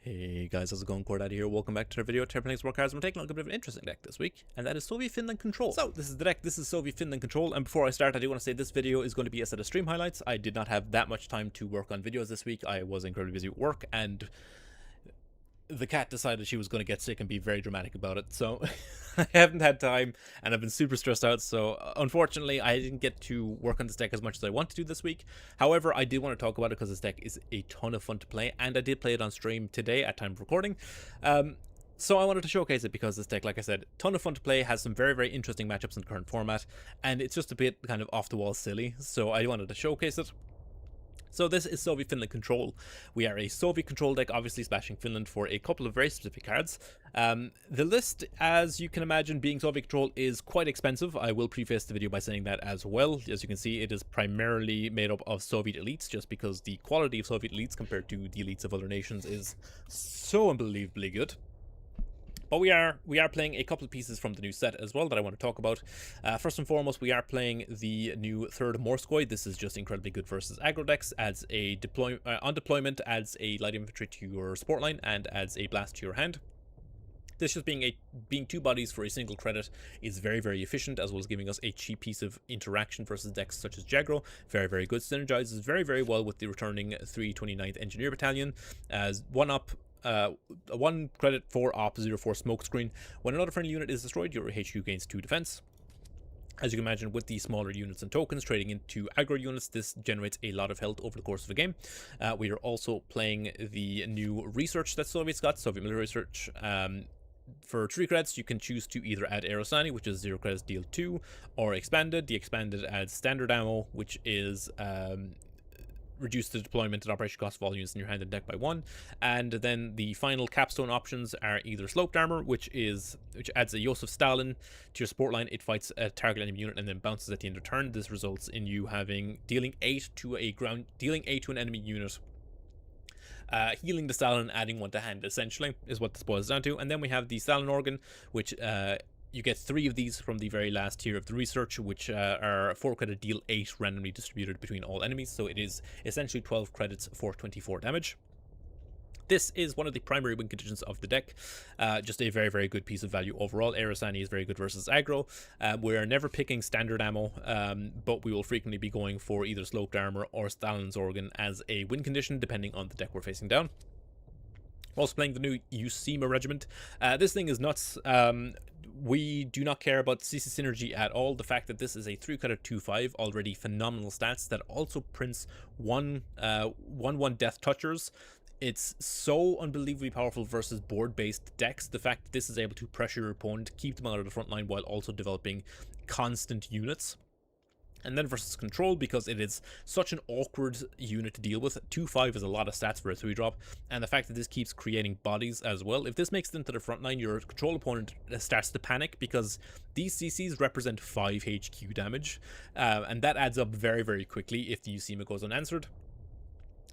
Hey guys, how's it going? CoreData here. Welcome back to our video. Playing more cards. We're taking a look at a bit of an interesting deck this week, and that is Soviet Finland Control. So this is the deck. This is Soviet Finland Control. And before I start, I do want to say this video is going to be a set of stream highlights. I did not have that much time to work on videos this week. I was incredibly busy with work, and the cat decided she was going to get sick and be very dramatic about it. So I haven't had time, and I've been super stressed out. So unfortunately, I didn't get to work on this deck as much as I want to do this week. However, I did want to talk about it because this deck is a ton of fun to play, and I did play it on stream today at time of recording. So I wanted to showcase it because this deck, like I said, ton of fun to play, has some very, very interesting matchups in the current format, and it's just a bit kind of off the wall silly. So I wanted to showcase it. So this is Soviet Finland Control. We are a Soviet control deck, obviously splashing Finland for a couple of very specific cards. The list, as you can imagine, being Soviet control is quite expensive. I will preface the video by saying that as well. As you can see, it is primarily made up of Soviet elites, just because the quality of Soviet elites compared to the elites of other nations is so unbelievably good. But we are playing a couple of pieces from the new set as well that I want to talk about. First and foremost, we are playing the new third Morskoy. This is just incredibly good versus aggro decks. Adds a on deployment, adds a light infantry to your support line and adds a blast to your hand. This just being two bodies for a single credit is very, very efficient, as well as giving us a cheap piece of interaction versus decks such as Jagro. Very, very good. Synergizes very, very well with the returning 329th Engineer Battalion as one credit for op 04 smokescreen. When another friendly unit is destroyed, your HQ gains 2 defense. As you can imagine, with the smaller units and tokens trading into aggro units, this generates a lot of health over the course of a game. We are also playing the new research that Soviets got, Soviet military research. For 3 credits, you can choose to either add Aerosani, which is 0 credits, deal 2, or Expanded. The Expanded adds standard ammo, which is reduce the deployment and operation cost of all units in your hand and deck by 1. And then the final capstone options are either sloped armor, which adds a Joseph Stalin to your support line. It fights a target enemy unit and then bounces at the end of turn. This results in you dealing 8 to an enemy unit. Healing the Stalin, adding 1 to hand, essentially, is what this boils down to. And then we have the Stalin organ, which you get 3 of these from the very last tier of the research, which are 4 credit, deal 8 randomly distributed between all enemies. So it is essentially 12 credits for 24 damage. This is one of the primary win conditions of the deck. Just a very, very good piece of value overall. Aerosani is very good versus aggro. We are never picking standard ammo, but we will frequently be going for either sloped armor or Stalin's organ as a win condition, depending on the deck we're facing down. We're also playing the new UCIMA regiment. This thing is nuts. We do not care about CC synergy at all. The fact that this is a 3 credit 2/5, already phenomenal stats, that also prints 1/1 death touchers. It's so unbelievably powerful versus board-based decks. The fact that this is able to pressure your opponent, keep them out of the front line while also developing constant units. And then versus control, because it is such an awkward unit to deal with. 2/5 is a lot of stats for a 3-drop, and the fact that this keeps creating bodies as well. If this makes it into the front line, your control opponent starts to panic, because these CCs represent 5 HQ damage, and that adds up very, very quickly if the UCIMA goes unanswered.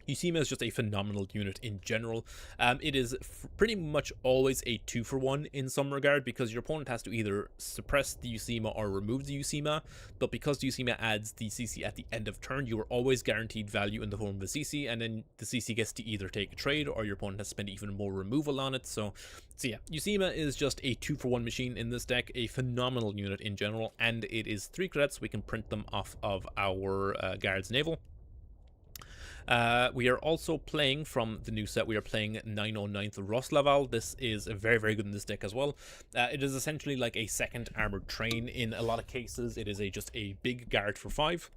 UCIMA is just a phenomenal unit in general. It is pretty much always a 2-for-1 in some regard, because your opponent has to either suppress the UCIMA or remove the UCIMA, but because the UCIMA adds the CC at the end of turn, you are always guaranteed value in the form of a CC, and then the CC gets to either take a trade or your opponent has to spend even more removal on it. So yeah, UCIMA is just a 2-for-1 machine in this deck, a phenomenal unit in general, and it is 3 credits. We can print them off of our Guards Naval. We are also playing from the new set. We are playing 909th Roslaval. This is very, very good in this deck as well. It is essentially like a second armored train in a lot of cases. It is just a big guard for 5.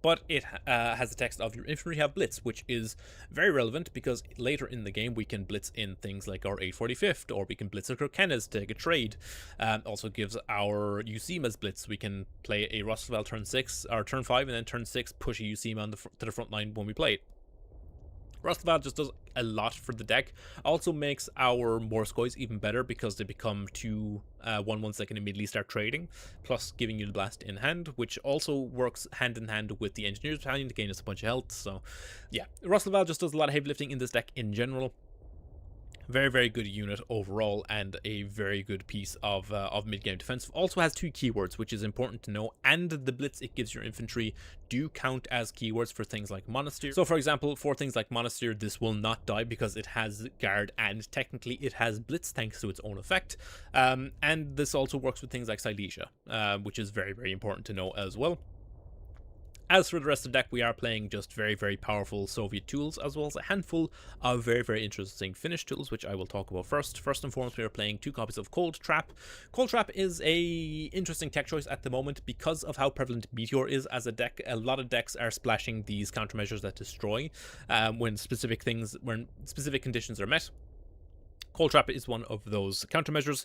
But it has the text of your infantry have blitz, which is very relevant because later in the game we can blitz in things like our 845th, or we can blitz a Kirkenes to take a trade. Also gives our UCIMA's blitz. We can play a Roslaval turn 6 or turn 5, and then turn 6 push a UCIMA to the front line when we play it. Roslaval just does a lot for the deck. Also makes our Morskoys even better because they become 2 1/1s that can immediately start trading, plus giving you the blast in hand, which also works hand in hand with the Engineers Battalion to gain us a bunch of health. So yeah, Roslaval just does a lot of heavy lifting in this deck in general. Very, very good unit overall, and a very good piece of mid-game defense. Also has 2 keywords, which is important to know, and the blitz it gives your infantry do count as keywords for things like Monasteer. So, for example, for things like Monasteer, this will not die because it has guard and technically it has blitz thanks to its own effect. And this also works with things like Silesia, which is very, very important to know as well. As for the rest of the deck, we are playing just very, very powerful Soviet tools, as well as a handful of very, very interesting Finnish tools, which I will talk about first. First and foremost, we are playing 2 copies of Cold Trap. Cold Trap is a interesting tech choice at the moment because of how prevalent Meteor is as a deck. A lot of decks are splashing these countermeasures that destroy when specific conditions are met. Cold Trap is one of those countermeasures.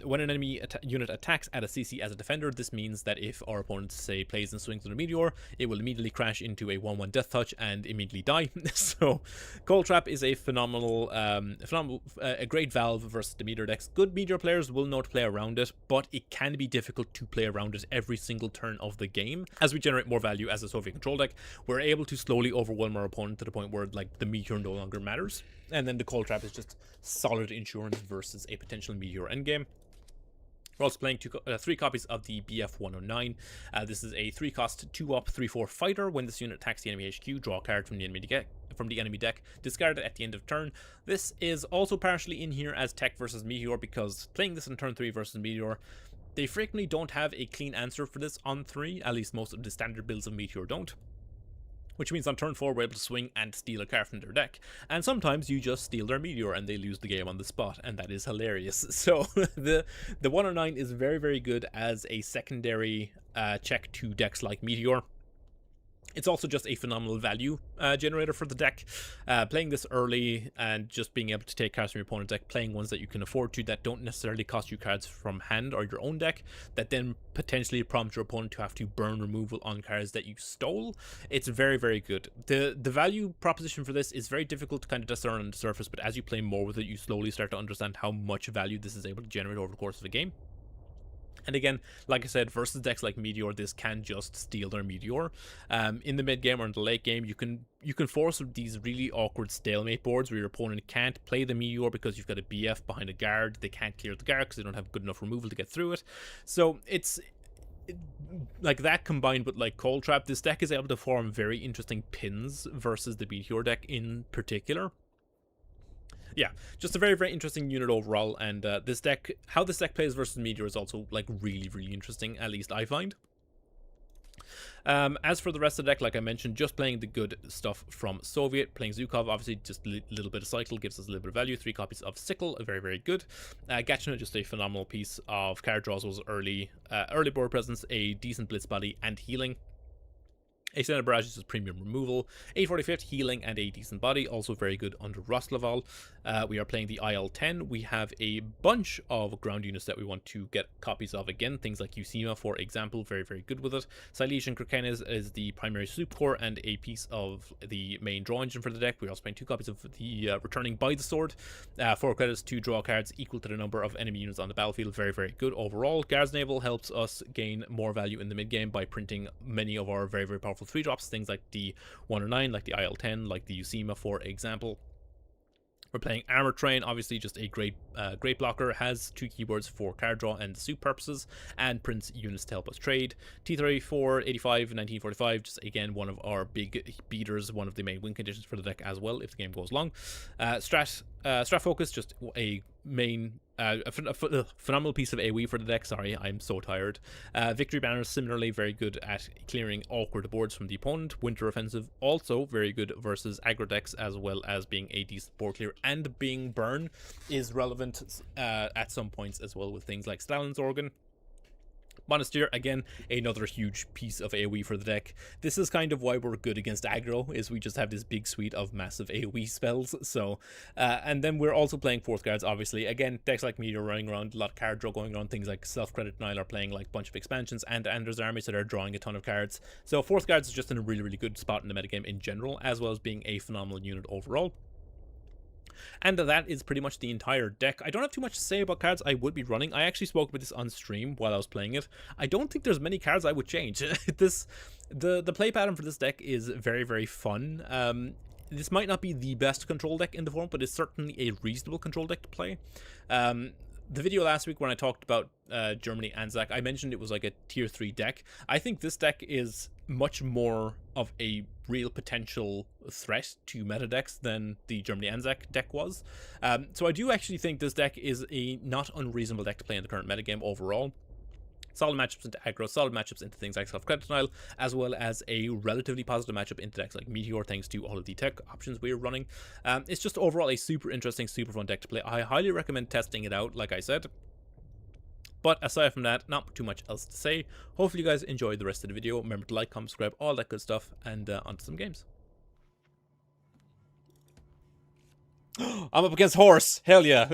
When an enemy unit attacks at a CC as a defender, this means that if our opponent, say, plays and swings with a Meteor, it will immediately crash into a 1/1 Death Touch and immediately die. So, Cold Trap is a phenomenal, a great valve versus the Meteor decks. Good Meteor players will know how to play around it, but it can be difficult to play around it every single turn of the game. As we generate more value as a Soviet control deck, we're able to slowly overwhelm our opponent to the point where, like, the Meteor no longer matters. And then the Cold Trap is just solid insurance versus a potential Meteor endgame. We're also playing 3 copies of the BF-109. This is a 3-cost 2-up 3/4 fighter. When this unit attacks the enemy HQ, draw a card from the enemy deck, discard it at the end of turn. This is also partially in here as tech versus Meteor, because playing this on turn 3 versus Meteor, they frequently don't have a clean answer for this on 3. At least most of the standard builds of Meteor don't. Which means on turn 4 we're able to swing and steal a card from their deck. And sometimes you just steal their Meteor and they lose the game on the spot, and that is hilarious. So the 109 is very, very good as a secondary check to decks like Meteor. It's also just a phenomenal value generator for the deck. Playing this early and just being able to take cards from your opponent's deck, playing ones that you can afford to, that don't necessarily cost you cards from hand or your own deck, that then potentially prompt your opponent to have to burn removal on cards that you stole. It's very, very good. The value proposition for this is very difficult to kind of discern on the surface, but as you play more with it, you slowly start to understand how much value this is able to generate over the course of the game. And again, like I said, versus decks like Meteor, this can just steal their Meteor. In the mid game or in the late game, you can force these really awkward stalemate boards where your opponent can't play the Meteor because you've got a BF behind a guard. They can't clear the guard because they don't have good enough removal to get through it. So it's like that combined with like Cold Trap, this deck is able to form very interesting pins versus the Meteor deck in particular. Yeah, just a very, very interesting unit overall, and this deck, how this deck plays versus Meteor is also like really, really interesting, at least I find. As for the rest of the deck, like I mentioned, just playing the good stuff from Soviet. Playing Zhukov, obviously just a little bit of cycle, gives us a little bit of value. 3 copies of Sickle, very, very good. Gachina, just a phenomenal piece of card draws, was early board presence, a decent blitz body, and healing. Extended Barrage is premium removal, 845th healing, and a decent body, also very good under Rostlaval. We are playing the IL-10. We have a bunch of ground units that we want to get copies of again, things like Usima, for example, very, very good with it. Silesian Krakenes is the primary soup core and a piece of the main draw engine for the deck. We're also playing 2 copies of the Returning by the Sword, 4 credits to draw cards equal to the number of enemy units on the battlefield, very, very good overall. Guards Naval helps us gain more value in the mid game by printing many of our very, very powerful 3-drops, things like the 109, like the IL-10, like the Usima, for example. We're playing Armor Train, obviously just a great blocker, has 2 keywords for card draw and soup purposes, and prints units to help us trade. T-34, 85, 1945, just again one of our big beaters, one of the main win conditions for the deck as well if the game goes long. Strat Focus, just a main a phenomenal piece of AoE for the deck. Sorry, I'm so tired. Victory Banner, similarly very good at clearing awkward boards from the opponent. Winter Offensive, also very good versus aggro decks, as well as being a decent board clear, and being burn is relevant at some points as well with things like Stalin's Organ. Monasteer, again, another huge piece of AoE for the deck. This is kind of why we're good against aggro, is we just have this big suite of massive AoE spells. So, and then we're also playing 4th guards, obviously. Again, decks like Meteor running around, a lot of card draw going on, things like Self-Credit Denial are playing like a bunch of expansions, and Anders' army, so they're drawing a ton of cards. So 4th guards is just in a really, really good spot in the metagame in general, as well as being a phenomenal unit overall. And that is pretty much the entire deck. I don't have too much to say about cards I would be running. I actually spoke about this on stream while I was playing it. I don't think there's many cards I would change. The play pattern for this deck is very, very fun. this might not be the best control deck in the form, but it's certainly a reasonable control deck to play. The video last week when I talked about Germany ANZAC, I mentioned it was like a tier 3 deck. I think this deck is much more of a real potential threat to meta decks than the Germany ANZAC deck was. So I do actually think this deck is a not unreasonable deck to play in the current metagame overall. Solid matchups into aggro, solid matchups into things like self-credit denial, as well as a relatively positive matchup into decks like Meteor, thanks to all of the tech options we're running. It's just overall a super interesting, super fun deck to play. I highly recommend testing it out, like I said. But aside from that, not too much else to say. Hopefully you guys enjoyed the rest of the video. Remember to like, comment, subscribe, all that good stuff, and on to some games. I'm up against horse! Hell yeah!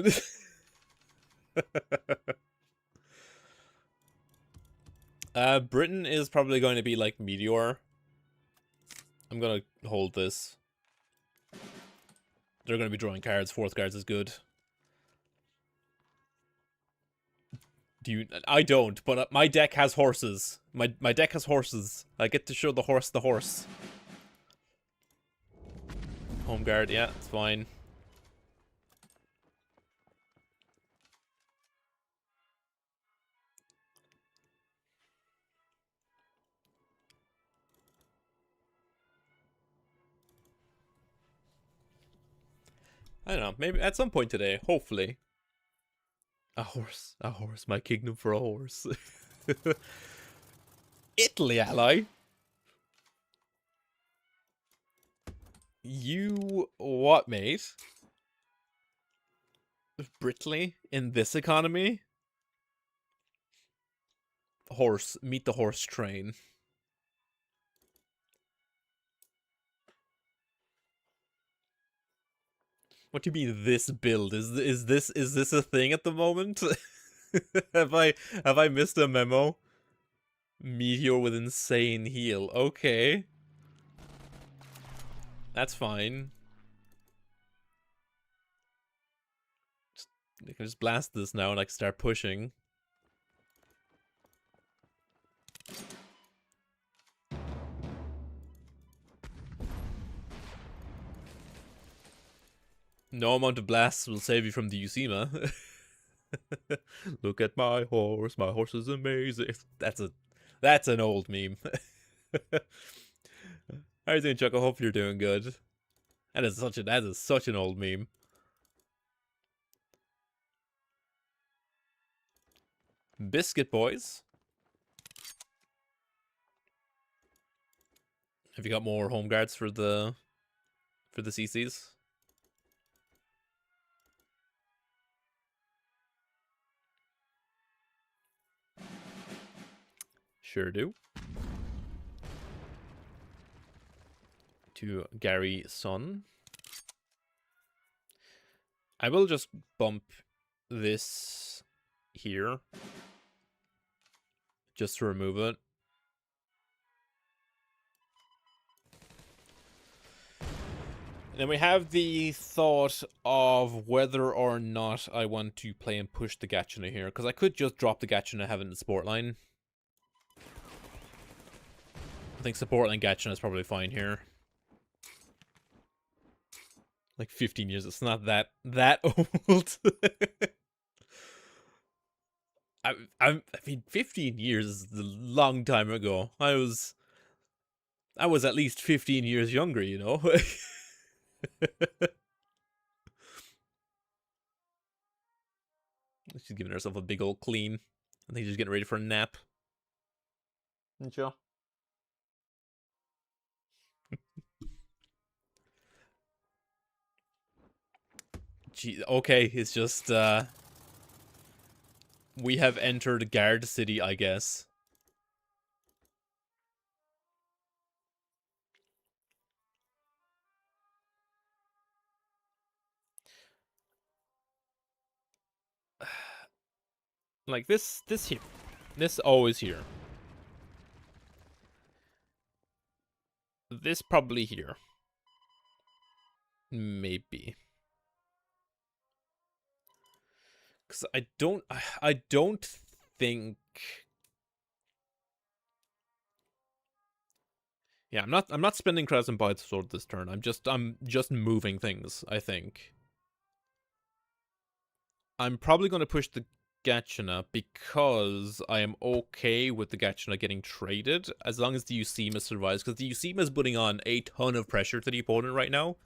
Britain is probably going to be like Meteor. I'm gonna hold this. They're gonna be drawing cards. 4th cards is good. Do you? I don't, but my deck has horses. My deck has horses. I get to show the horse the horse. Home guard, yeah, it's fine. I don't know, maybe at some point today, hopefully. A horse, my kingdom for a horse. Italy ally? You what, mate? Britley in this economy? Horse, meet the horse train. What do you mean this build? Is this a thing at the moment? have I missed a memo? Meteor with insane heal. Okay. That's fine. I can just blast this now and I can start pushing. No amount of blasts will save you from the Usima. Look at my horse is amazing. That's an old meme. How are you doing, Chuck? I hope you're doing good. That is such an old meme. Biscuit boys. Have you got more home guards for the CCs? Sure do. To Gary Son. I will just bump this here. Just to remove it. And then we have the thought of whether or not I want to play and push the Gatchana here. Because I could just drop the Gatchana, have it in the support line. I think support line Gatchana is probably fine here. Like 15 years, it's not that old. I mean, 15 years is a long time ago. I was at least 15 years younger, you know? She's giving herself a big old clean. I think she's getting ready for a nap. Sure. Gee, okay, it's just, we have entered Guard City, I guess. Like, this here. This always here. This probably here. Maybe. Because I don't think... Yeah, I'm not spending credits and buy the sword this turn. I'm just moving things, I think. I'm probably going to push the Gachina because I am okay with the Gachina getting traded as long as the Usima survives, because the Usima is putting on a ton of pressure to the opponent right now.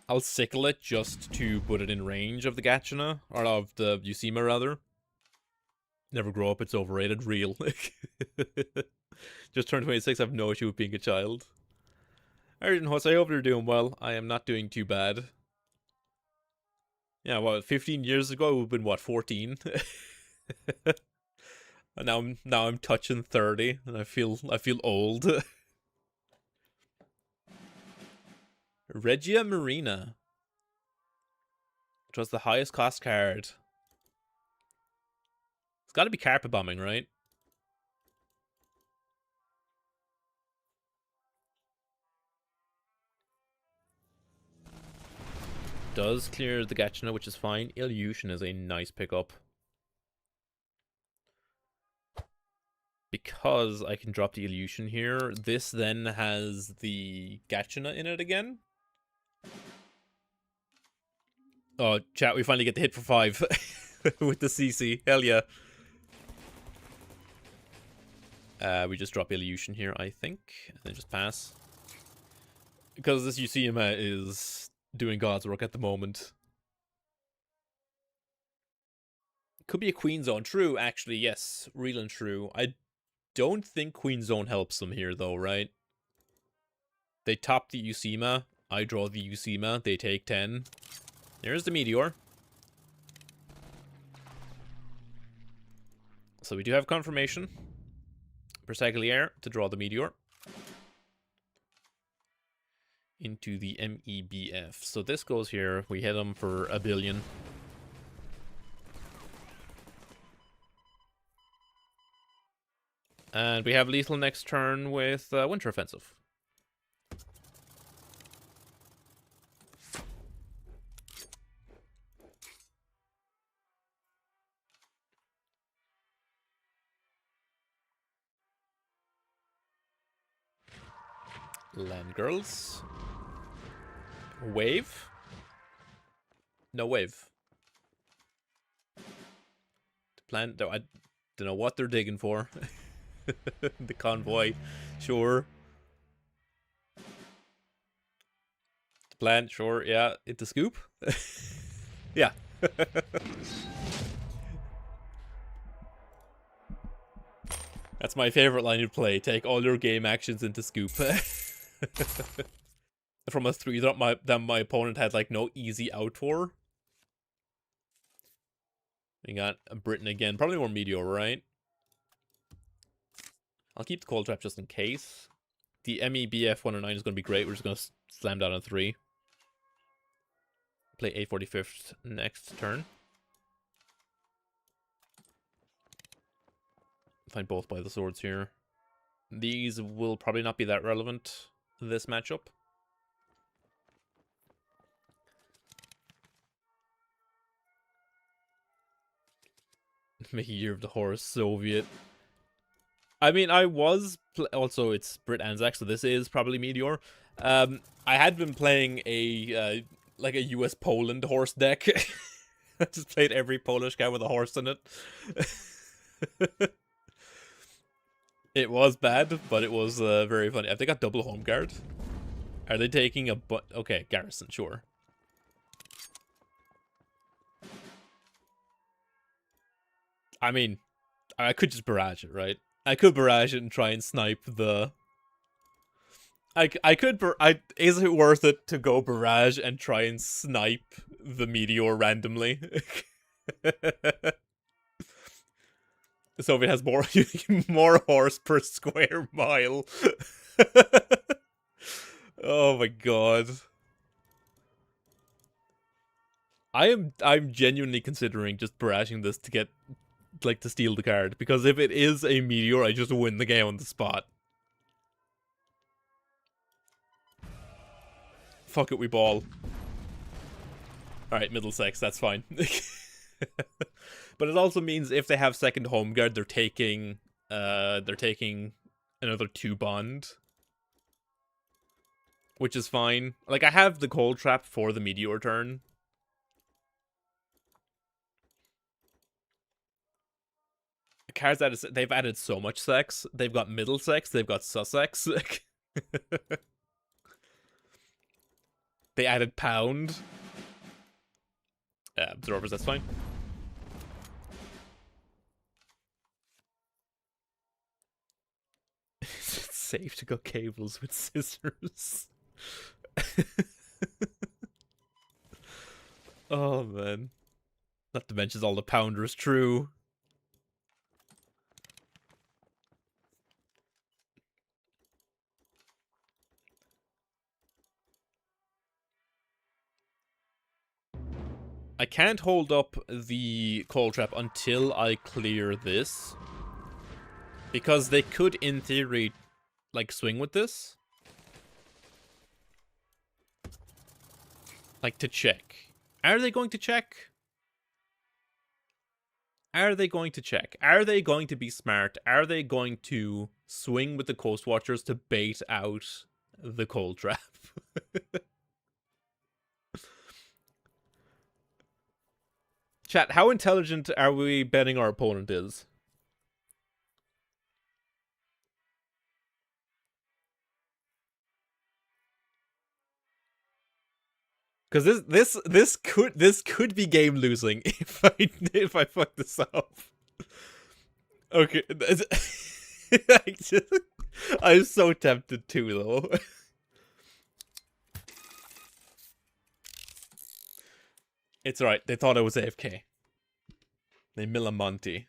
I'll sickle it just to put it in range of the Gachina, or of the Usima rather. Never grow up, it's overrated, real. Just turned 26, I have no issue with being a child. Argent Horse, I hope you're doing well. I am not doing too bad. Yeah, what, 15 years ago, I would have been, what, 14? And now I'm touching 30, and I feel old. Regia Marina. Which was the highest cost card. It's gotta be Carpet Bombing, right? Does clear the Gachina, which is fine. Illusion is a nice pickup. Because I can drop the Illusion here, this then has the Gachina in it again. Oh, chat, we finally get the hit for 5 with the CC. Hell yeah. We just drop Illusion here, I think, and then just pass. Because this Usima is doing God's work at the moment. Could be a Queen Zone. True, actually, yes. Real and true. I don't think Queen Zone helps them here, though, right? They top the Usima. I draw the Usima. They take 10. There's the Meteor. So we do have confirmation. Persagliere to draw the Meteor. Into the MEBF. So this goes here. We hit them for 1 billion. And we have lethal next turn with Winter Offensive. Land Girls. Wave? No wave. Plan. No, I don't know what they're digging for. The convoy, sure. The plan, sure. Yeah, it's the scoop. Yeah. That's my favorite line to play. Take all your game actions into scoop. From a 3 that my opponent had like no easy out for. We got a Britain again. Probably more Meteor, right? I'll keep the Cold Trap just in case. The MEBF 109 is going to be great. We're just going to slam down on 3. Play 845th next turn. Find both by the swords here. These will probably not be that relevant this matchup. Make a Year of the Horse Soviet. I mean, I was also it's Brit ANZAC, so this is probably Meteor. I had been playing a like a US Poland horse deck. I just played every Polish guy with a horse in it. It was bad, but it was very funny. Have they got double home guard? Are they taking a okay, garrison, sure. I mean, I could just barrage it, right? I could barrage it and try and snipe the... is it worth it to go barrage and try and snipe the Meteor randomly? Soviet has more horse per square mile. Oh my god. I'm genuinely considering just barraging this to get like to steal the card, because if it is a Meteor, I just win the game on the spot. Fuck it, we ball. Alright, Middlesex, that's fine. But it also means if they have second home guard, they're taking another 2 bond. Which is fine. Like, I have the cold trap for the meteor turn. The cards added, they've added so much sex. They've got Middlesex, they've got Sussex. They added pound. Absorbers, that's fine. It's safe to go cables with scissors. Oh, man. Not to mention all the pounders, true. I can't hold up the cold trap until I clear this. Because they could, in theory, like, swing with this. Like, to check. Are they going to check? Are they going to check? Are they going to be smart? Are they going to swing with the Coast Watchers to bait out the cold trap? Chat, how intelligent are we betting our opponent is? Because this could be game losing if I fuck this up. Okay, I'm so tempted to though. It's alright. They thought I was AFK. They Millamonti.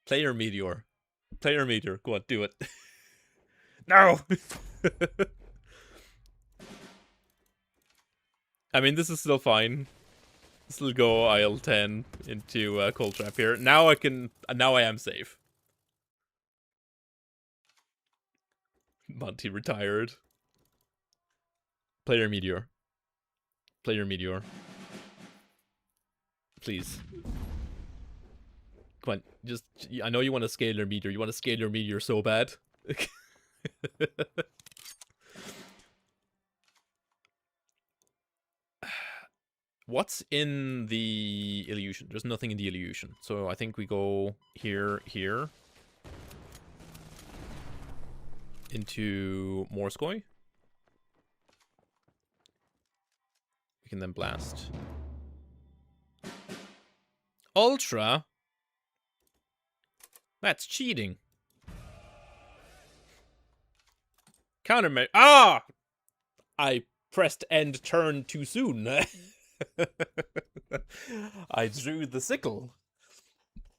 Player Meteor. Player Meteor. Go on, do it. No! I mean, this is still fine. Still go aisle 10 into cold trap here. Now I can. Now I am safe. Monty retired. Player Meteor. Player Meteor. Please. Come on, just. I know you want to scale your meteor. You want to scale your meteor so bad. What's in the illusion? There's nothing in the illusion. So I think we go here. Into Morskoy. We can then blast. Ultra? That's cheating. Countermeasure. Ah! I pressed end turn too soon. I drew the sickle.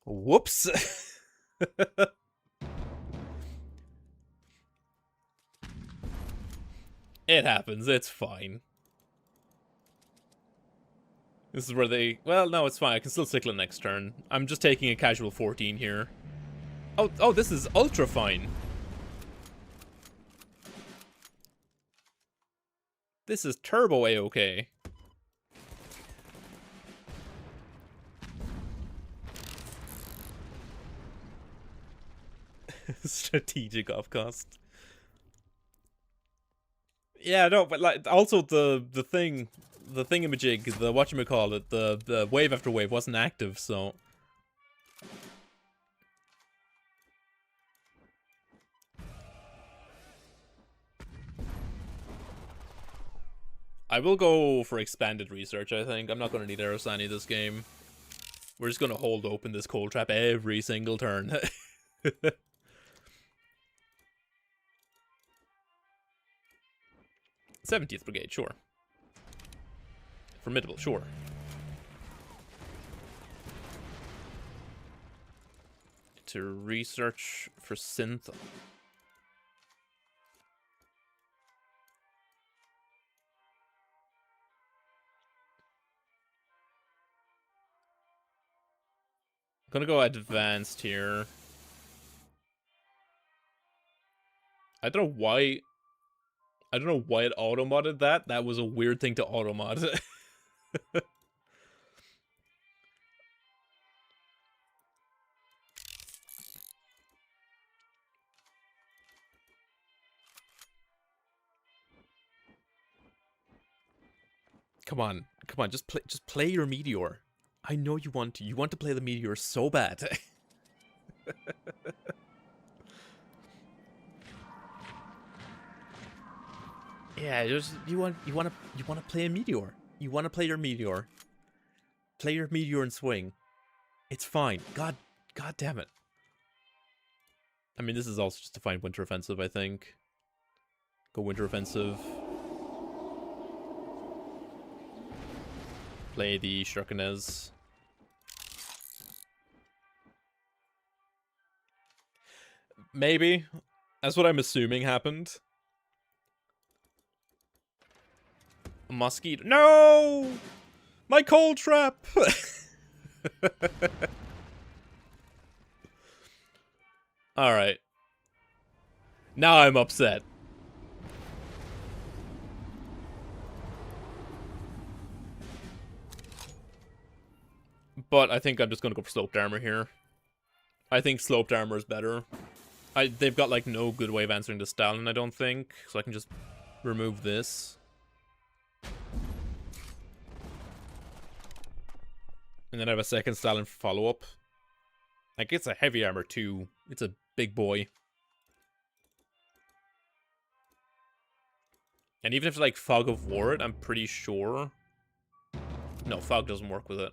Whoops. It happens. It's fine. This is where they... Well, no, it's fine. I can still sickle it next turn. I'm just taking a casual 14 here. Oh, this is ultra fine. This is turbo A-okay. Strategic off cost. Yeah, no, but like also the thingamajig, the whatchamacallit, the wave after wave wasn't active, so I will go for expanded research, I think. I'm not gonna need Aerosani this game. We're just gonna hold open this cold trap every single turn. 70th Brigade, sure. Formidable, sure. To research for synth. I'm gonna go advanced here. I don't know why it auto-modded that. That was a weird thing to auto-mod. Come on, just play your Meteor. I know you want to. You want to play the Meteor so bad. Yeah, just you want to play a Meteor. You want to play your Meteor. Play your Meteor and swing. It's fine. God damn it. I mean, this is also just to find Winter Offensive, I think. Go Winter Offensive. Play the Shurkenez. Maybe. That's what I'm assuming happened. A mosquito. No! My cold trap! Alright. Now I'm upset. But I think I'm just gonna go for sloped armor here. I think sloped armor is better. They've got like no good way of answering the Stalin, I don't think. So I can just remove this. And then I have a second Stalin for follow-up. Like, it's a heavy armor too. It's a big boy. And even if like Fog of War it, I'm pretty sure. No, Fog doesn't work with it.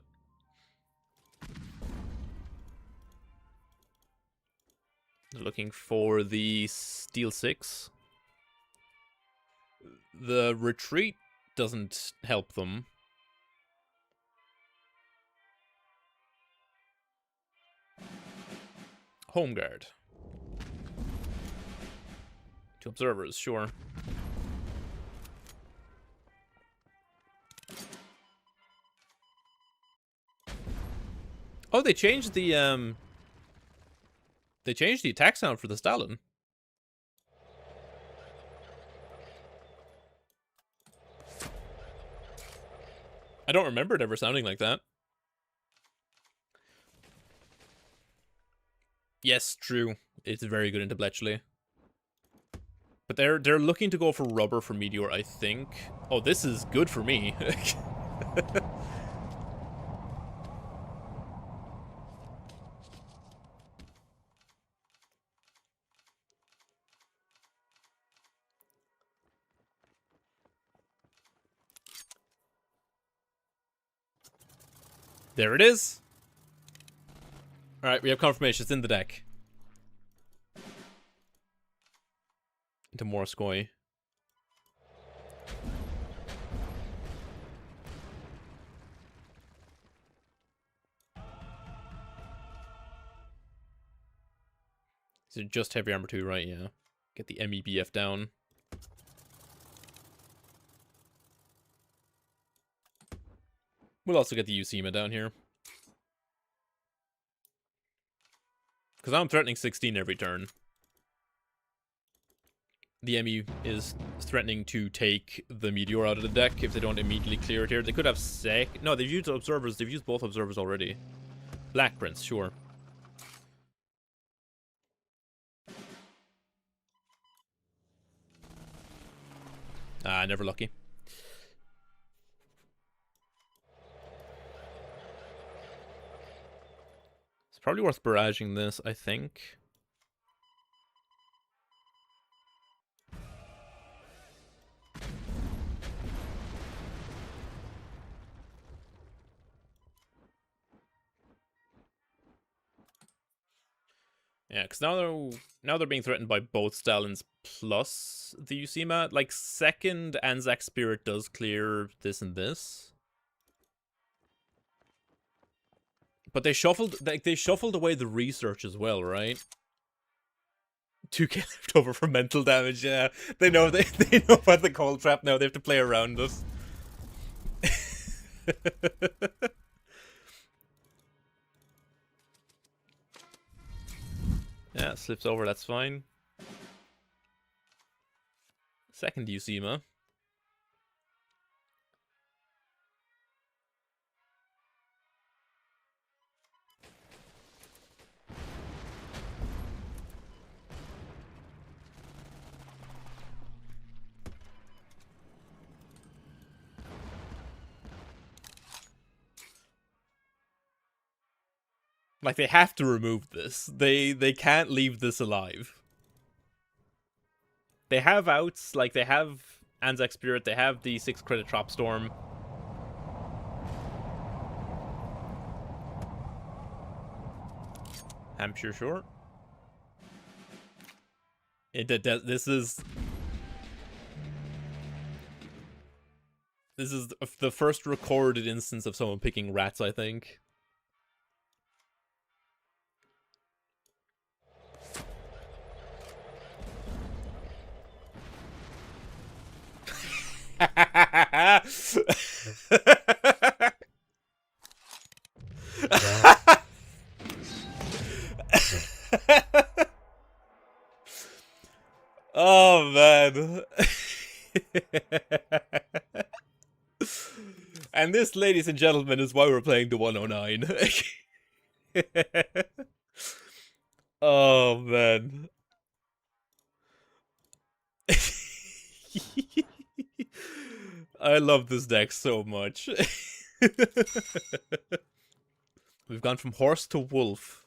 Looking for the Steel 6. The retreat doesn't help them. Home guard. 2 observers, sure. Oh, they changed the attack sound for the Stalin. I don't remember it ever sounding like that. Yes, true. It's very good into Bletchley. But they're looking to go for rubber for Meteor, I think. Oh, this is good for me. There it is. Alright, we have confirmation. It's in the deck. Into Morskoy. So just heavy armor 2, right? Yeah. Get the MEBF down. We'll also get the UCMA down here. Because I'm threatening 16 every turn. The ME is threatening to take the Meteor out of the deck if they don't immediately clear it here. They could have sec. No, they've used observers. They've used both observers already. Black Prince, sure. Ah, never lucky. It's probably worth barraging this, I think. Yeah, because now they're being threatened by both Stalins plus the UCMA. Like, second ANZAC Spirit does clear this and this. But they shuffled away the research as well, right? 2k left over for mental damage, yeah. They know they know about the cold trap now, they have to play around us. Yeah, slips over, that's fine. Second UCMA. Like, they have to remove this. They can't leave this alive. They have outs, like, they have Anzac Spirit, they have the 6 credit Trop Storm. Hampshire Short. This is the first recorded instance of someone picking rats, I think. Oh, man. And this, ladies and gentlemen, is why we're playing the 109. Oh, man. I love this deck so much. We've gone from horse to wolf.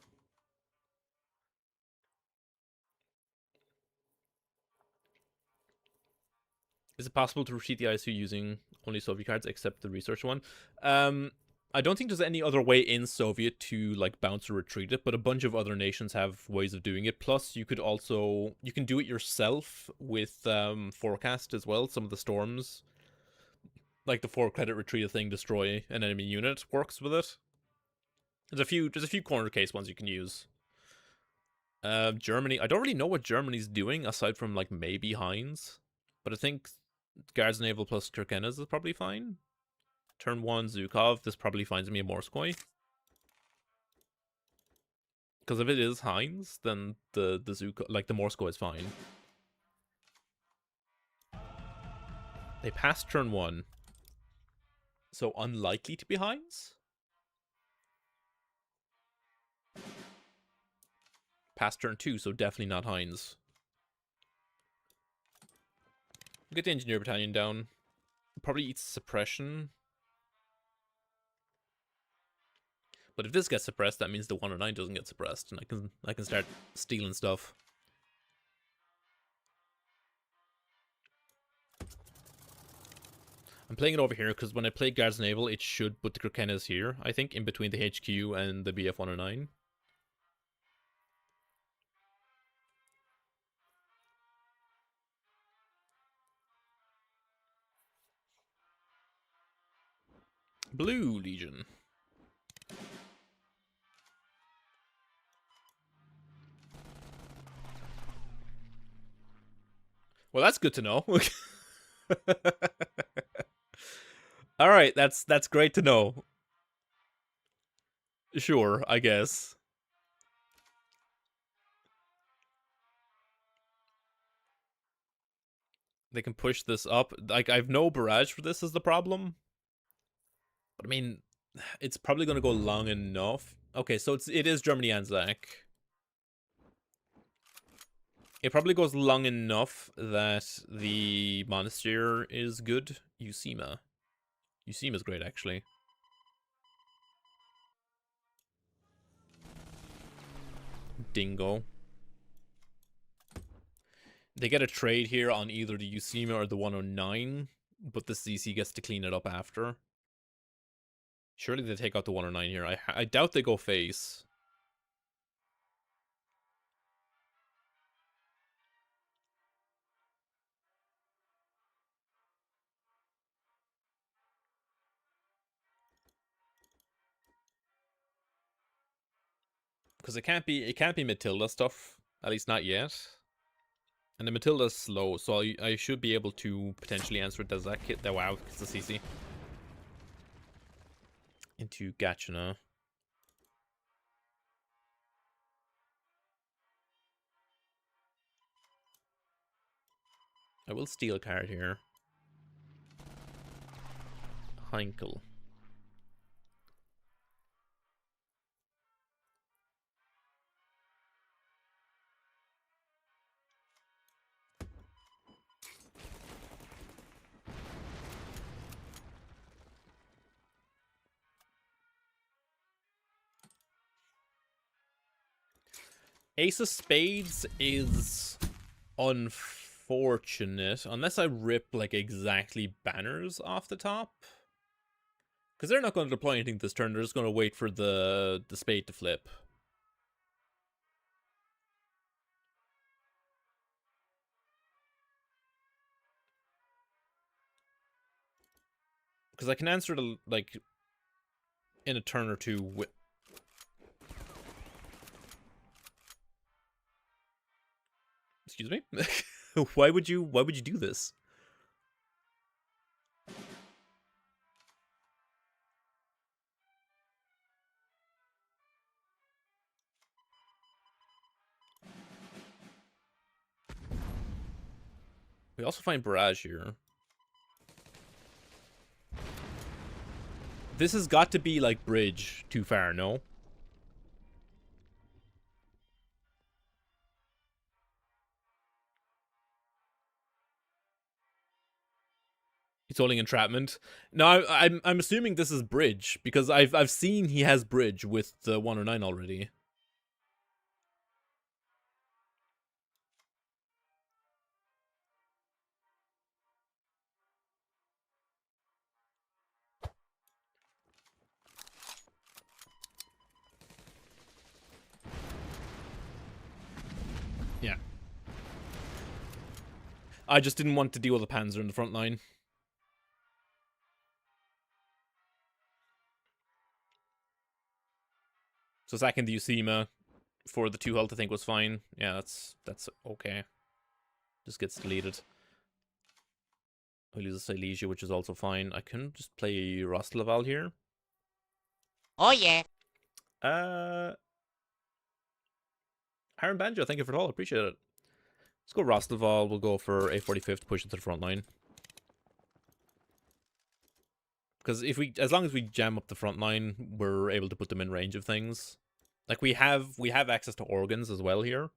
Is it possible to retreat the ISU using only Soviet cards except the research one? I don't think there's any other way in Soviet to like bounce or retreat it, but a bunch of other nations have ways of doing it. Plus, you can do it yourself with forecast as well. Some of the storms, like the 4 credit retreat thing, destroy an enemy unit, works with it. There's a few corner case ones you can use. Germany, I don't really know what Germany's doing aside from like maybe Heinz, but I think Guards Naval plus Kirkenes is probably fine. Turn 1 Zukov, this probably finds me a Morskoi. Because if it is Heinz, then the Zukov, like the Morskoi is fine. They passed turn 1. So unlikely to be Heinz? Past turn 2, so definitely not Heinz. Get the Engineer Battalion down. Probably eats Suppression. But if this gets suppressed, that means the 109 doesn't get suppressed, and I can start stealing stuff. I'm playing it over here because when I play Guards Naval, it should put the Kirkenes here, I think, in between the HQ and the BF 109. Blue Legion. Well, that's good to know. All right, that's great to know. Sure, I guess. They can push this up. Like, I've no barrage for this is the problem. But I mean, it's probably going to go long enough. Okay, so it is Germany ANZAC. It probably goes long enough that the Monastery is good. Usima. Usima's great, actually. Dingo. They get a trade here on either the Usima or the 109, but the CC gets to clean it up after. Surely they take out the 109 here. I doubt they go face. Because it can't be Matilda stuff, at least not yet. And the Matilda's slow, so I should be able to potentially answer it. Does that hit? Wow, it's the CC. Into Gachina. I will steal a card here. Heinkel. Ace of Spades is unfortunate, unless I rip, like, exactly banners off the top. Because they're not going to deploy anything this turn, they're just going to wait for the spade to flip. Because I can answer the, like, in a turn or two with... Excuse me? Why would you do this? We also find Barrage here. This has got to be, like, bridge too far, no? He's holding entrapment. No, I'm assuming this is bridge because I've seen he has bridge with the 109 already. Yeah. I just didn't want to deal with the Panzer in the front line. So sacking the Usima for the 2 health I think was fine. Yeah, that's okay. Just gets deleted. I lose a Silesia, which is also fine. I can just play Rostlaval here. Oh yeah. Haran Banjo, thank you for the all. Appreciate it. Let's go Rostlaval. We'll go for A45 to push it to the front line. Because if we, as long as we jam up the front line, we're able to put them in range of things. Like we have access to organs as well here.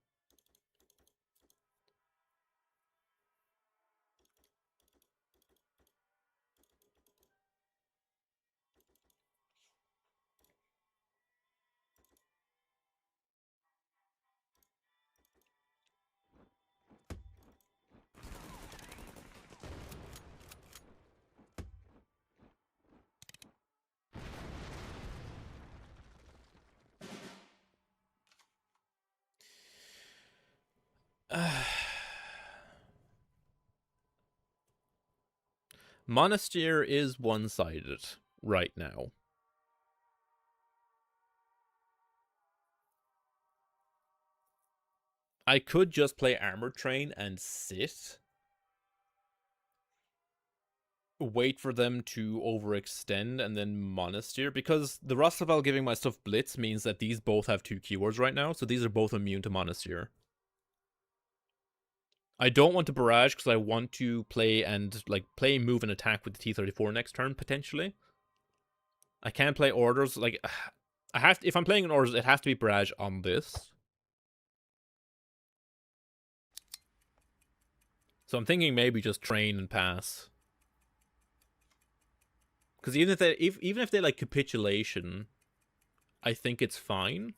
Monasteer is one-sided right now. I could just play Armored Train and sit. Wait for them to overextend and then Monasteer. Because the Rostlaval giving my stuff Blitz means that these both have 2 keywords right now. So these are both immune to Monasteer. I don't want to Barrage because I want to play and, like, play, move, and attack with the T-34 next turn, potentially. I can't play Orders. Like, I have to, if I'm playing in Orders, it has to be Barrage on this. So I'm thinking maybe just train and pass. Because even if they like capitulation, I think it's fine.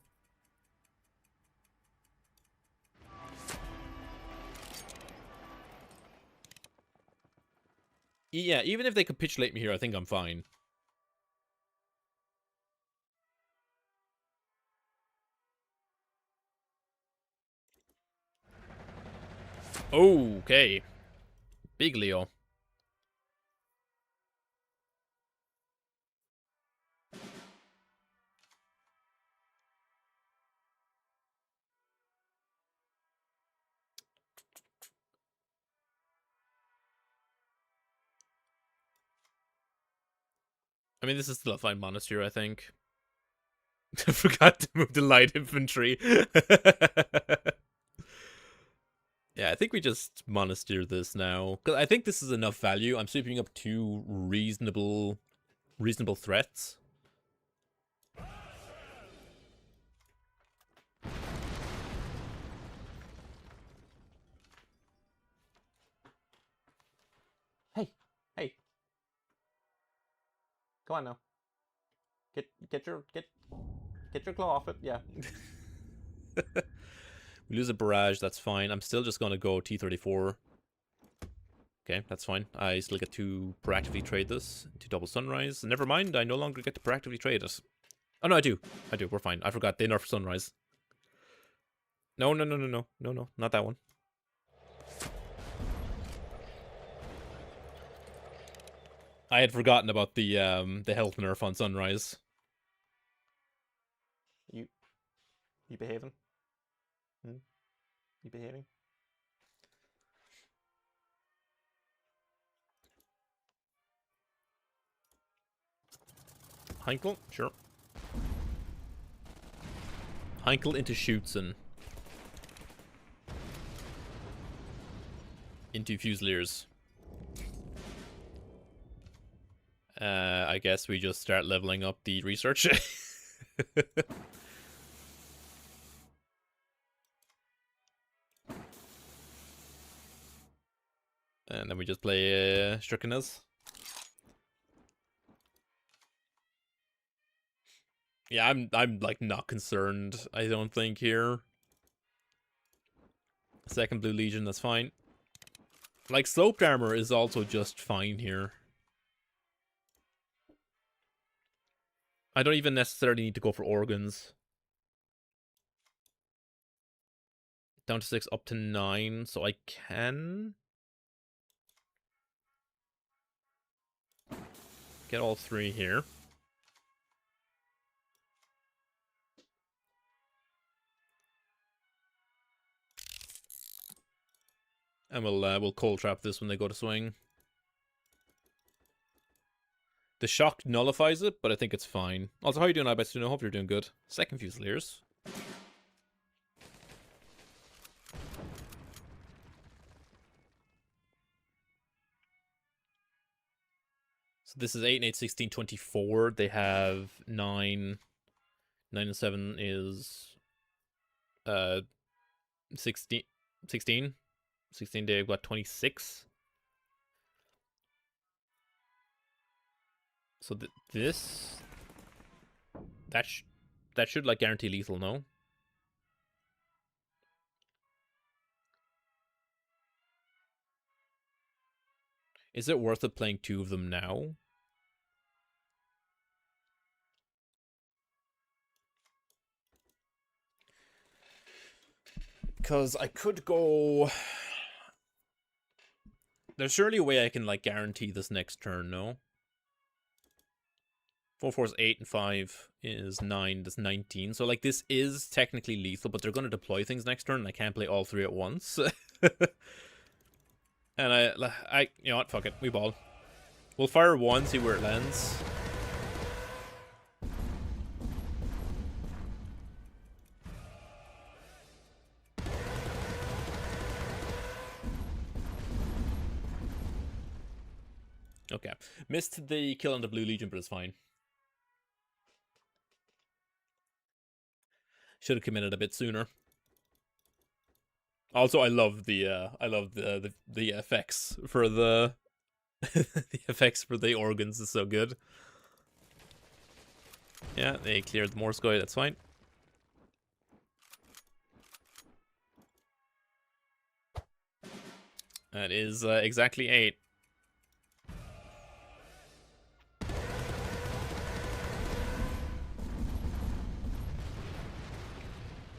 Yeah, even if they capitulate me here, I think I'm fine. Okay. Big Leo. I mean, this is still a fine Monasteer, I think. I forgot to move the light infantry. Yeah, I think we just Monasteer this now. Because I think this is enough value. I'm sweeping up 2 reasonable threats. Hey. Come on now. Get your claw off it. Yeah. We lose a barrage, that's fine. I'm still just going to go T-34. Okay, that's fine. I still get to proactively trade this to double Sunrise. Never mind, I no longer get to proactively trade it. Oh, no, I do. I do, we're fine. I forgot, they nerfed Sunrise. No, no, no, no, no. No, no, not that one. I had forgotten about the health nerf on Sunrise. You behaving? You behaving? Heinkel? Sure. Heinkel into Schutzen. Into Fusiliers. I guess we just start leveling up the research. And then we just play Strukkenes. Yeah, I'm like not concerned, I don't think here. Second Blue Legion, that's fine. Like sloped armor is also just fine here. I don't even necessarily need to go for organs. Down to 6, up to 9, so I can get all 3 here. And we'll cold trap this when they go to swing. The shock nullifies it, but I think it's fine. Also, how are you doing, I hope you're doing good. Second Fusiliers. So this is 8 and 8, 16, 24. They have 9. 9 and 7 is 16. 16. 16, they've got 26. So this... That should like guarantee lethal, no? Is it worth it playing 2 of them now? Because I could go... There's surely a way I can like guarantee this next turn, no? 4, 4 is 8, and 5 is 9, that's 19. So like this is technically lethal, but they're going to deploy things next turn, and I can't play all 3 at once. And I you know what, fuck it, we ball. We'll fire 1, see where it lands. Okay, missed the kill on the Blue Legion, but it's fine. Should have committed a bit sooner. Also, I love the effects for the the effects for the organs is so good. Yeah, they cleared the Morskoy, that's fine. That is exactly 8.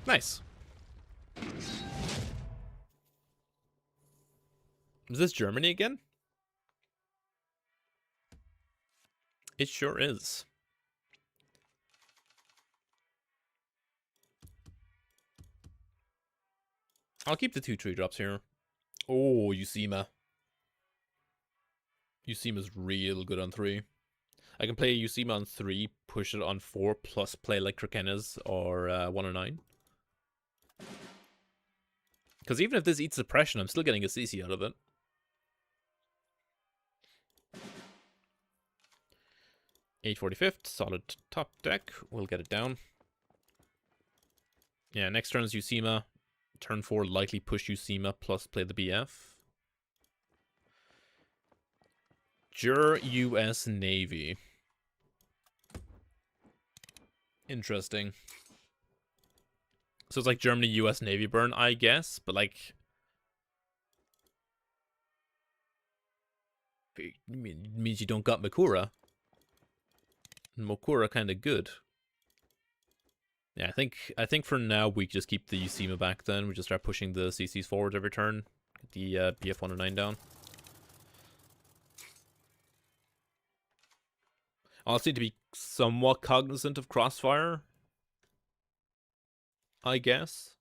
Nice. Is this Germany again? It sure is. I'll keep the 2 tree drops here. Oh, Usima. Usima's real good on 3. I can play Usima on 3, push it on 4, plus play like Strukkenes or 1 or 9. Because even if this eats suppression, I'm still getting a CC out of it. $845, solid top deck. We'll get it down. Yeah, next turn is Usima. Turn 4, likely push Usima, plus play the BF. Jur US Navy. Interesting. So it's like Germany, US Navy burn, I guess, but like... It means you don't got Makura. Makura kinda good. Yeah, I think for now we just keep the Usima back then. We just start pushing the CCs forward every turn. Get the BF-109 down. I also need to be somewhat cognizant of crossfire, I guess.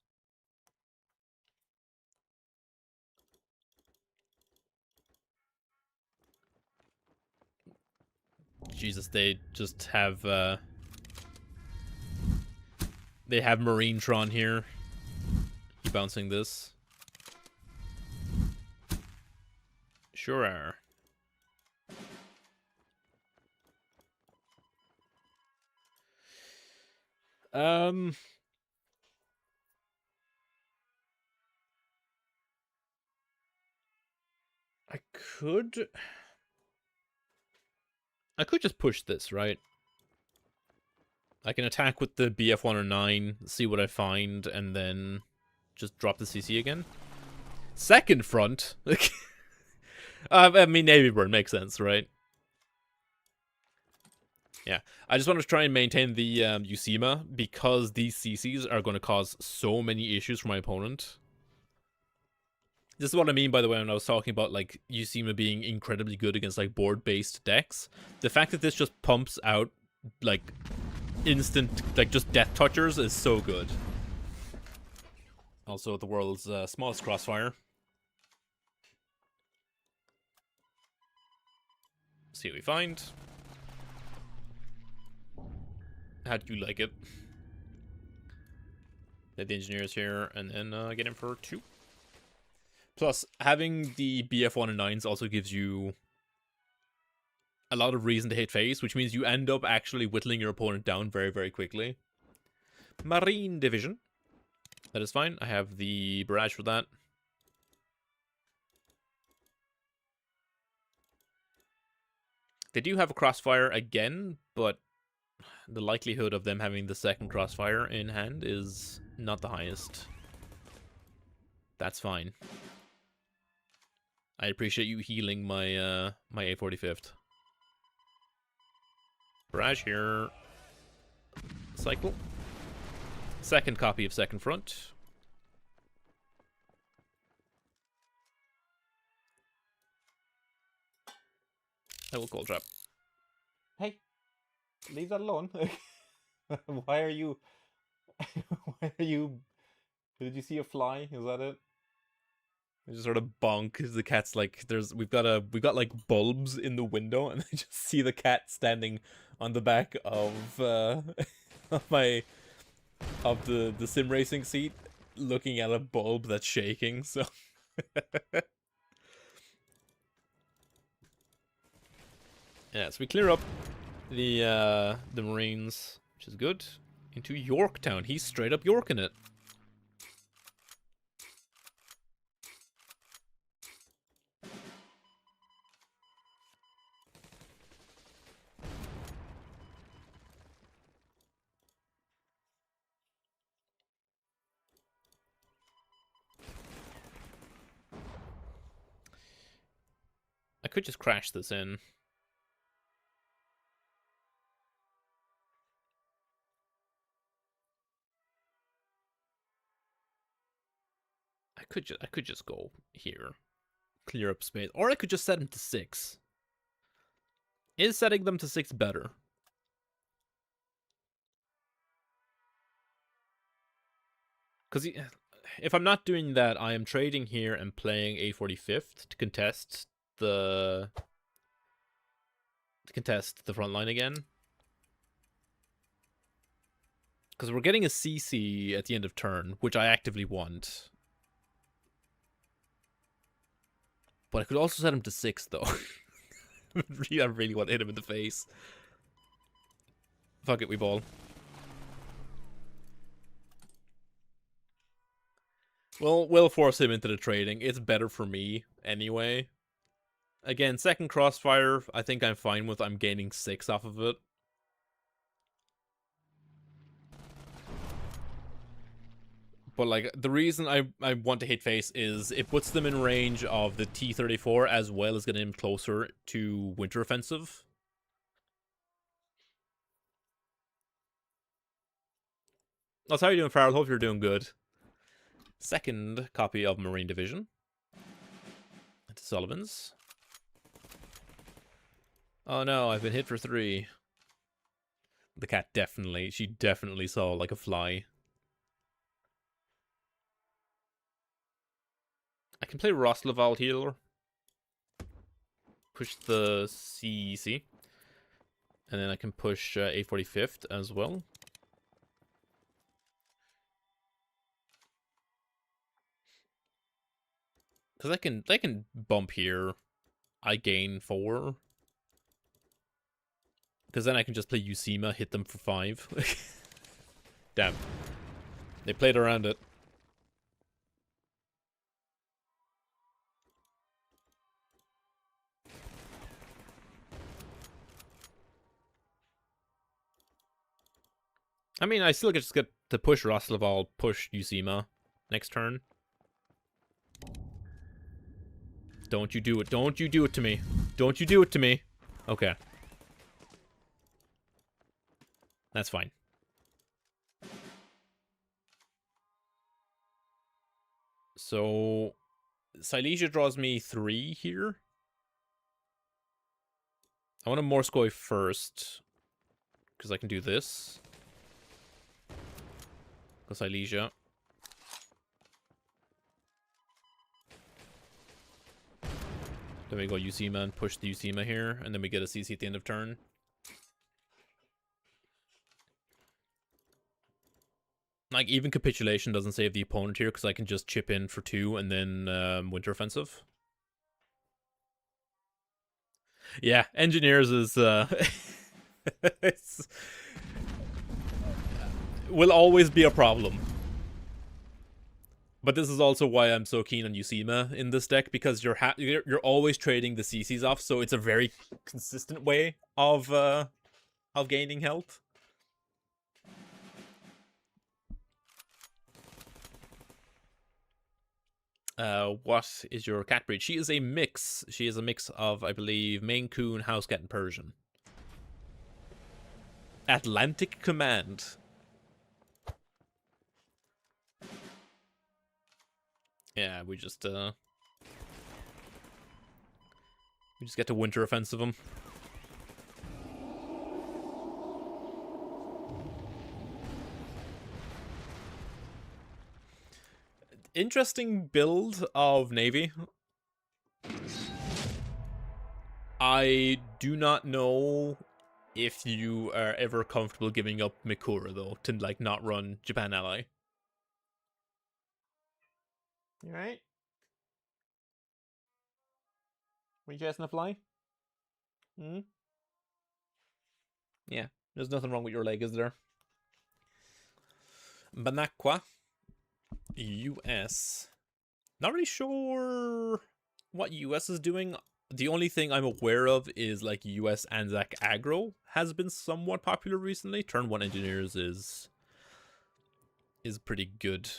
Jesus, they just have they have Marinetron here. Keep bouncing this. Sure are. I could just push this, right? I can attack with the BF-109, see what I find, and then just drop the CC again. Second front? I mean, Navy burn makes sense, right? Yeah, I just want to try and maintain the Usima, because these CCs are going to cause so many issues for my opponent. This is what I mean, by the way, when I was talking about, like, Usima being incredibly good against, like, board-based decks. The fact that this just pumps out, like, instant, like, just death touchers is so good. Also, the world's smallest crossfire. See what we find. How do you like it? Get the engineers here, and then get him for 2. Plus, having the BF-109s also gives you a lot of reason to hit face, which means you end up actually whittling your opponent down very, very quickly. Marine Division. That is fine. I have the barrage for that. They do have a crossfire again, but the likelihood of them having the second crossfire in hand is not the highest. That's fine. I appreciate you healing my my A45th. Barrage here. Cycle. Second copy of second front. I will call trap. Hey, leave that alone. Why are you? Why are you? Did you see a fly? Is that it? I just sort of bonk. The cat's like, we've got like bulbs in the window, and I just see the cat standing on the back of of the sim racing seat, looking at a bulb that's shaking. So. Yeah, so we clear up the Marines, which is good, into Yorktown. He's straight up Yorking it. I could just crash this in. I could just go here, clear up space, or I could just set him to 6. Is setting them to 6 better? Because if I'm not doing that, I am trading here and playing A45th to contest the front line again. Because we're getting a CC at the end of turn, which I actively want. But I could also set him to 6, though. I really want to hit him in the face. Fuck it, we ball. Well, we'll force him into the trading. It's better for me, anyway. Again, second crossfire, I think I'm fine with. I'm gaining 6 off of it. But, like, the reason I want to hit face is it puts them in range of the T-34 as well as getting them closer to Winter Offensive. That's how you doing, Farrell? Hope you're doing good. Second copy of Marine Division. Into Sullivan's. Oh no, I've been hit for 3. The cat she definitely saw like a fly. I can play Rosloval healer. Push the CEC. And then I can push 845th as well. Because they can bump here. I gain 4. Because then I can just play Usima, hit them for 5. Damn. They played around it. I mean, I still just get to push Rosloval, push Usima next turn. Don't you do it. Don't you do it to me. Don't you do it to me. Okay. That's fine. So, Silesia draws me 3 here. I want to Morskoi first. Because I can do this. Go Silesia. Then we go Usima and push the Usima here. And then we get a CC at the end of turn. Like, even Capitulation doesn't save the opponent here, because I can just chip in for 2 and then Winter Offensive. Yeah, Engineers is, it's, will always be a problem. But this is also why I'm so keen on Usima in this deck, because you're always trading the CCs off, so it's a very consistent way of gaining health. What is your cat breed? She is a mix. She is a mix of, I believe, Maine Coon, House Cat, and Persian. Atlantic Command. Yeah, we just get to Winter Offensive them. Interesting build of Navy. I do not know if you are ever comfortable giving up Mikura, though, to, like, not run Japan Ally. You alright? Were you chasing a fly? Hmm? Yeah, there's nothing wrong with your leg, is there? Banakwa. US. Not really sure what US is doing. The only thing I'm aware of is, like, US ANZAC aggro has been somewhat popular recently. Turn 1 Engineers is pretty good.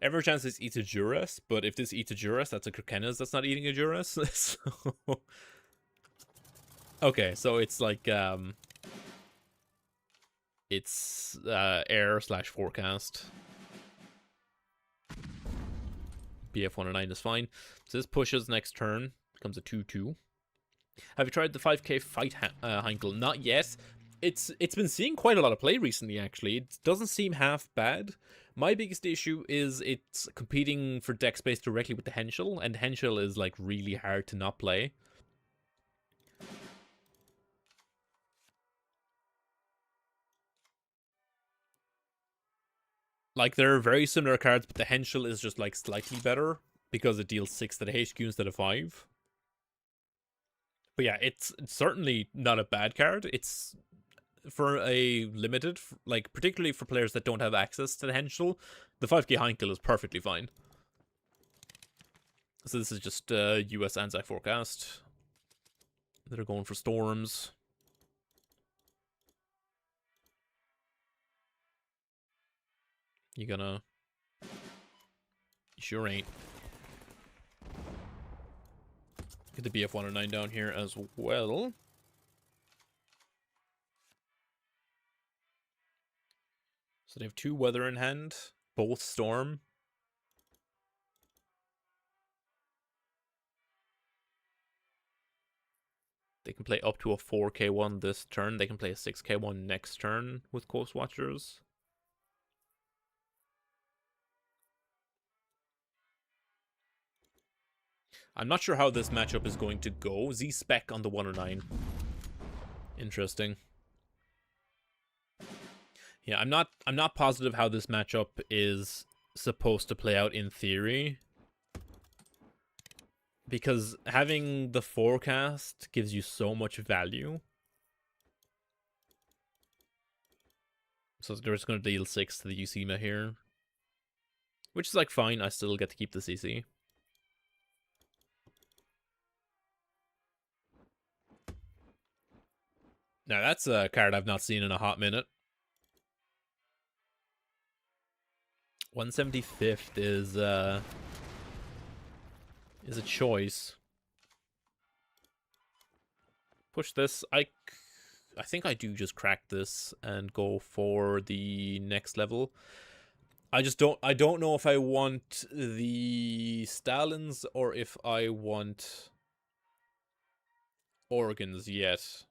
Every chance this eats a Juras, but if this eats a Juras, that's a Kirkenes that's not eating a Juras. So... Okay, so it's like, it's air/forecast. BF109 is fine. So this pushes next turn. Becomes a 2/2. Have you tried the 5k fight Heinkel? Not yet. It's been seeing quite a lot of play recently, actually. It doesn't seem half bad. My biggest issue is it's competing for deck space directly with the Henschel, and Henschel is, like, really hard to not play. Like, they're very similar cards, but the Henschel is just, like, slightly better because it deals 6 to the HQ instead of 5. But yeah, it's certainly not a bad card. It's for a limited, like, particularly for players that don't have access to the Henschel, the 5k Heinkel is perfectly fine. So this is just US ANZAC forecast. They're going for storms. You gonna... You sure ain't. Get the BF-109 down here as well. So they have 2 weather in hand, both storm. They can play up to a 4k1 this turn. They can play a 6k1 next turn with Coast Watchers. I'm not sure how this matchup is going to go. Z-Spec on the 109. Interesting. Yeah, I'm not positive how this matchup is supposed to play out in theory. Because having the forecast gives you so much value. So they're just going to deal 6 to the Usima here. Which is like fine, I still get to keep the CC. Now that's a card I've not seen in a hot minute. 175th is a choice. Push this. I think I do just crack this and go for the next level. I don't know if I want the Stalins or if I want organs yet.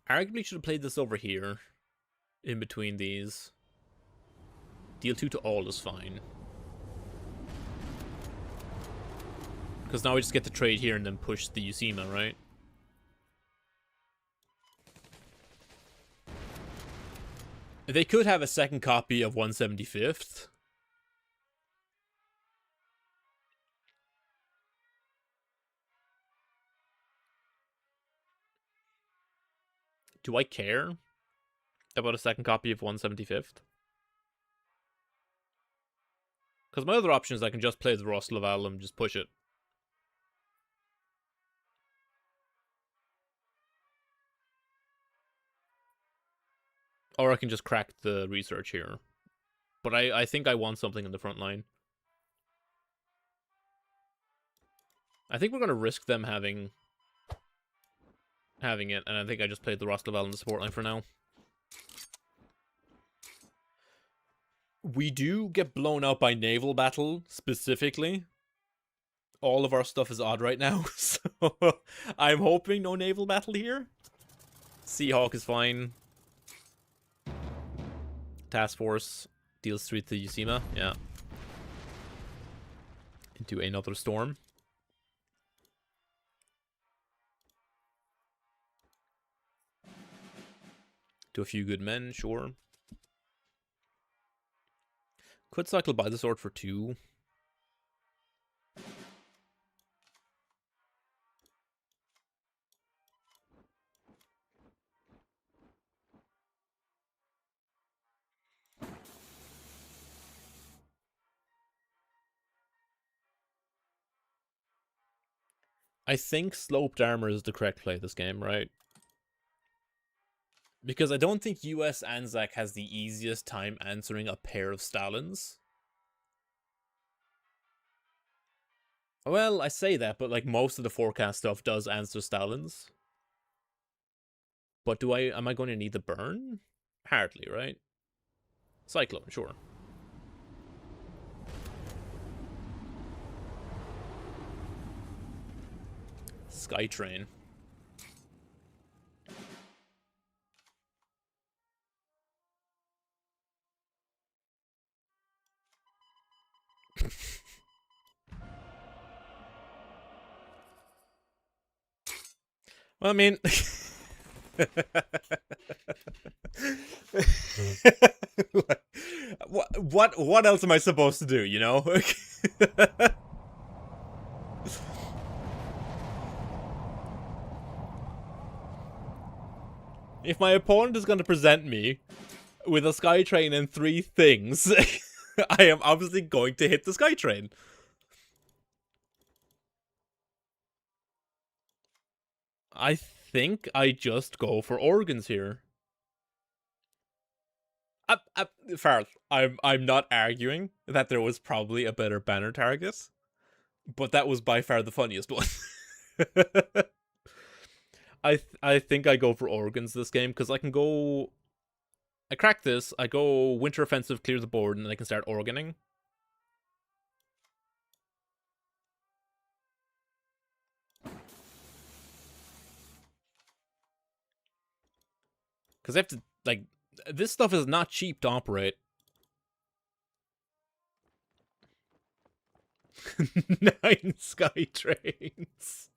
Arguably should have played this over here, in between these. Deal 2 to all is fine. Because now we just get to trade here and then push the Usima, right? They could have a second copy of 175th. Do I care about a second copy of 175th? Because my other option is I can just play the Roslaval and just push it. Or I can just crack the research here. But I think I want something in the front line. I think we're going to risk them having it, and I think I just played the Roslaval in the support line for now. We do get blown out by naval battle, specifically. All of our stuff is odd right now, so I'm hoping no naval battle here. Seahawk is fine. Task Force deals 3 to Usima, yeah. Into another storm. To a few good men, sure. Could cycle by the sword for 2. I think sloped armor is the correct play this game, right? Because I don't think US ANZAC has the easiest time answering a pair of Stalins. Well, I say that, but like most of the forecast stuff does answer Stalins. But am I going to need the burn? Hardly, right? Cyclone, sure. Skytrain. Well, I mean, what else am I supposed to do, you know? if my opponent is going to present me with a Skytrain and 3 things, I am obviously going to hit the Skytrain. I think I just go for organs here. Farrell, I'm not arguing that there was probably a better banner target, but that was by far the funniest one. I think I go for organs this game, because I can go... I crack this, I go Winter Offensive, clear the board, and then I can start organing. Because I have to, like, this stuff is not cheap to operate. 9 sky trains.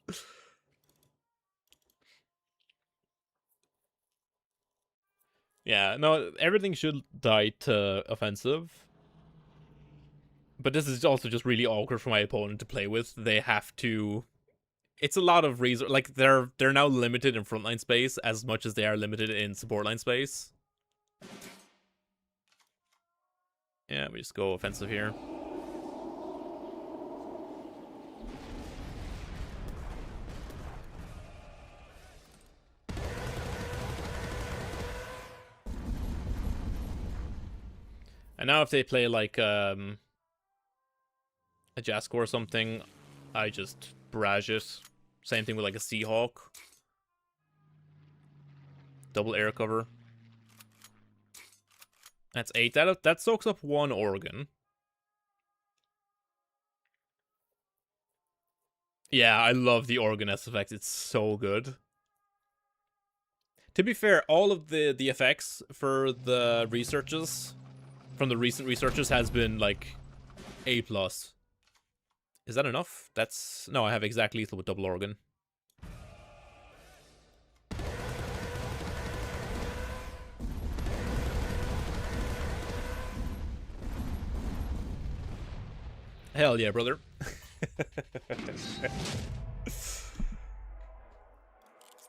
Yeah, no, everything should die to offensive. But this is also just really awkward for my opponent to play with. They have to... It's a lot of reason. Like, they're now limited in frontline space as much as they are limited in support line space. Yeah, we just go offensive here. And now if they play like a Jasko or something, I just barrage it. Same thing with like a Seahawk. Double air cover. That's 8. That soaks up 1 organ. Yeah, I love the organ S effect. It's so good. To be fair, all of the effects for the researches, from the recent researches, has been like A+. Is that enough? That's... No, I have exact lethal with double organ. Hell yeah, brother.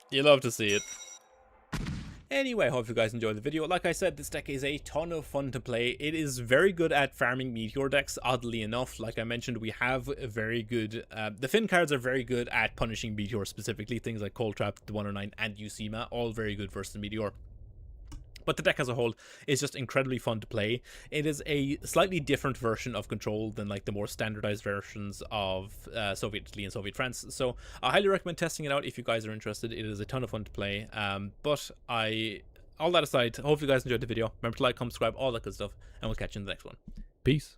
You love to see it. Anyway, I hope you guys enjoyed the video. Like I said, this deck is a ton of fun to play. It is very good at farming Meteor decks, oddly enough. Like I mentioned, we have a very good... the Finn cards are very good at punishing Meteor specifically. Things like Cold Trap, the 109, and Usima, all very good versus Meteor. But the deck as a whole is just incredibly fun to play. It is a slightly different version of Control than like the more standardized versions of Soviet Italy and Soviet France. So I highly recommend testing it out if you guys are interested. It is a ton of fun to play. But all that aside, I hope you guys enjoyed the video. Remember to like, comment, subscribe, all that good stuff. And we'll catch you in the next one. Peace.